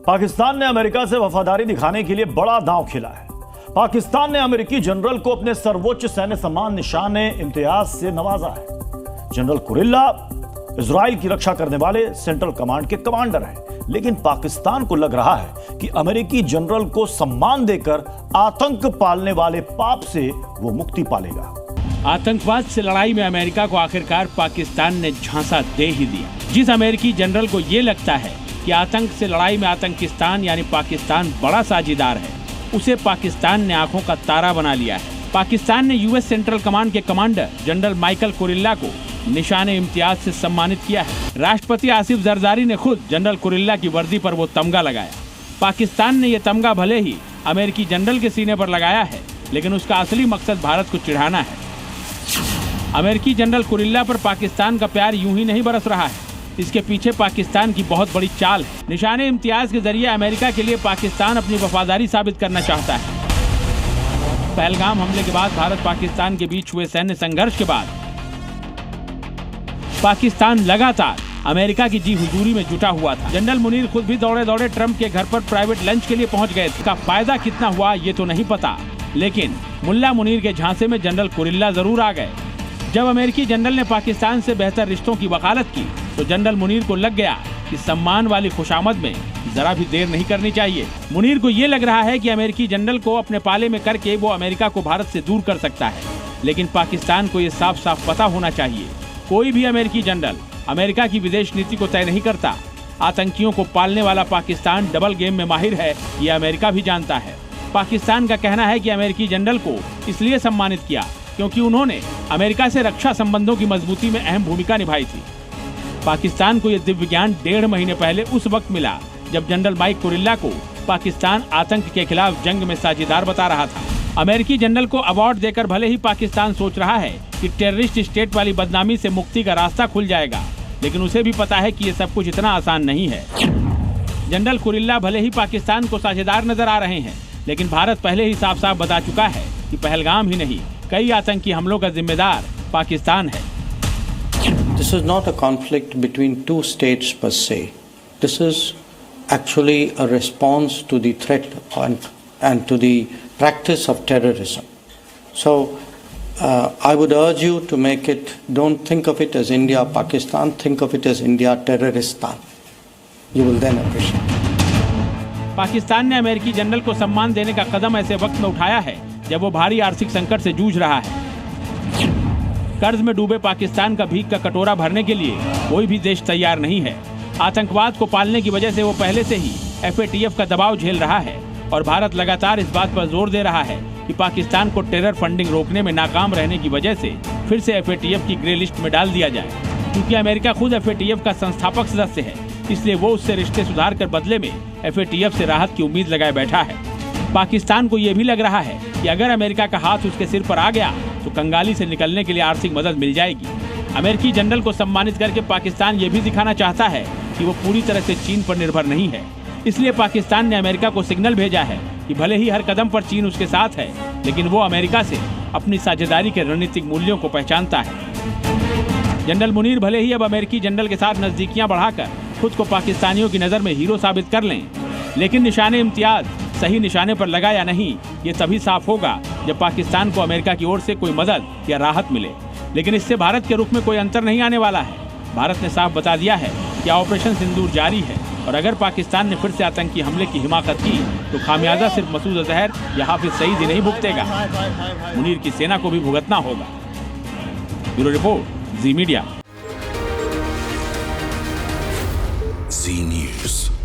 पाकिस्तान ने अमेरिका से वफादारी दिखाने के लिए बड़ा दांव खेला है। पाकिस्तान ने अमेरिकी जनरल को अपने सर्वोच्च सैन्य सम्मान निशाने इम्तियाज से नवाजा है। जनरल कुरिल्ला इजराइल की रक्षा करने वाले सेंट्रल कमांड के कमांडर हैं, लेकिन पाकिस्तान को लग रहा है कि अमेरिकी जनरल को सम्मान देकर आतंक पालने वाले पाप से वो मुक्ति पालेगा। आतंकवाद से लड़ाई में अमेरिका को आखिरकार पाकिस्तान ने झांसा दे ही दिया। जिस अमेरिकी जनरल को ये लगता है कि आतंक से लड़ाई में आतंकिस्तान यानी पाकिस्तान बड़ा साझीदार है, उसे पाकिस्तान ने आंखों का तारा बना लिया है। पाकिस्तान ने यूएस सेंट्रल कमांड के कमांडर जनरल माइकल कुरिल्ला को निशाने इम्तियाज से सम्मानित किया है। राष्ट्रपति आसिफ जरदारी ने खुद जनरल कुरिल्ला की वर्दी पर वो तमगा लगाया। पाकिस्तान ने ये तमगा भले ही अमेरिकी जनरल के सीने पर लगाया है, लेकिन उसका असली मकसद भारत को चिढ़ाना है। अमेरिकी जनरल कुरिल्ला पर पाकिस्तान का प्यार यूं ही नहीं बरस रहा है, इसके पीछे पाकिस्तान की बहुत बड़ी चाल है। निशाने इम्तियाज के जरिए अमेरिका के लिए पाकिस्तान अपनी वफादारी साबित करना चाहता है। पहलगाम हमले के बाद भारत पाकिस्तान के बीच हुए सैन्य संघर्ष के बाद पाकिस्तान लगातार अमेरिका की जी हुजूरी में जुटा हुआ था। जनरल मुनीर खुद भी दौड़े दौड़े ट्रंप के घर पर प्राइवेट लंच के लिए पहुंच गए थे। इसका फायदा कितना हुआ ये तो नहीं पता, लेकिन मुल्ला मुनीर के झांसे में जनरल कुरिल्ला जरूर आ गए। जब अमेरिकी जनरल ने पाकिस्तान से बेहतर रिश्तों की वकालत की तो जनरल मुनीर को लग गया कि सम्मान वाली खुशामद में जरा भी देर नहीं करनी चाहिए। मुनीर को ये लग रहा है कि अमेरिकी जनरल को अपने पाले में करके वो अमेरिका को भारत से दूर कर सकता है, लेकिन पाकिस्तान को ये साफ साफ पता होना चाहिए, कोई भी अमेरिकी जनरल अमेरिका की विदेश नीति को तय नहीं करता। आतंकियों को पालने वाला पाकिस्तान डबल गेम में माहिर है, ये अमेरिका भी जानता है। पाकिस्तान का कहना है कि अमेरिकी जनरल को इसलिए सम्मानित किया क्योंकि उन्होंने अमेरिका से रक्षा संबंधों की मजबूती में अहम भूमिका निभाई थी। पाकिस्तान को यह दिव्य ज्ञान 1.5 महीने पहले उस वक्त मिला जब जनरल माइक कुरिल्ला को पाकिस्तान आतंक के खिलाफ जंग में साझेदार बता रहा था। अमेरिकी जनरल को अवार्ड देकर भले ही पाकिस्तान सोच रहा है कि टेररिस्ट स्टेट वाली बदनामी से मुक्ति का रास्ता खुल जाएगा, लेकिन उसे भी पता है कि ये सब कुछ इतना आसान नहीं है। जनरल कुरिल्ला भले ही पाकिस्तान को साझेदार नजर आ रहे हैं, लेकिन भारत पहले ही साफ साफ बता चुका है कि पहलगाम ही नहीं, कई आतंकी हमलों का जिम्मेदार पाकिस्तान है। This is not a conflict between two states per se. This is actually a response to the threat and to the practice of terrorism. So I would urge you to make it, don't think of it as India, Pakistan, think of it as India, Terroristan. You will then appreciate it. Pakistan ने अमेरिकी general को सम्मान देने का कदम ऐसे वक्त में उठाया है जब वो भारी आर्थिक संकट से जूझ रहा है। कर्ज में डूबे पाकिस्तान का भीख का कटोरा भरने के लिए कोई भी देश तैयार नहीं है। आतंकवाद को पालने की वजह से वो पहले से ही FATF का दबाव झेल रहा है और भारत लगातार इस बात पर जोर दे रहा है कि पाकिस्तान को टेरर फंडिंग रोकने में नाकाम रहने की वजह से फिर से FATF की ग्रे लिस्ट में डाल दिया जाए। क्योंकि अमेरिका खुद FATF का संस्थापक सदस्य है, इसलिए वो उससे रिश्ते सुधार कर बदले में FATF से राहत की उम्मीद लगाए बैठा है। पाकिस्तान को ये भी लग रहा है कि अगर अमेरिका का हाथ उसके सिर पर आ गया तो कंगाली से निकलने के लिए आर्थिक मदद मिल जाएगी। अमेरिकी जनरल को सम्मानित करके पाकिस्तान ये भी दिखाना चाहता है कि वो पूरी तरह से चीन पर निर्भर नहीं है। इसलिए पाकिस्तान ने अमेरिका को सिग्नल भेजा है कि भले ही हर कदम पर चीन उसके साथ है, लेकिन वो अमेरिका से अपनी साझेदारी के रणनीतिक मूल्यों को पहचानता है। जनरल मुनीर भले ही अब अमेरिकी जनरल के साथ नजदीकियां बढ़ाकर खुद को पाकिस्तानियों की नजर में हीरो साबित कर लें, लेकिन निशाने इम्तियाज सही निशाने पर लगा या नहीं ये तभी साफ होगा जब पाकिस्तान को अमेरिका की ओर से कोई मदद या राहत मिले। लेकिन इससे भारत के रुख में कोई अंतर नहीं आने वाला है। भारत ने साफ बता दिया है कि ऑपरेशन सिंदूर जारी है और अगर पाकिस्तान ने फिर से आतंकी हमले की हिमाकत की तो खामियाजा सिर्फ मसूद अजहर या हाफिज सईद ही नहीं भुगतेगा, मुनीर की सेना को भी भुगतना होगा। ब्यूरो रिपोर्ट, जी मीडिया। जी न्यूज़।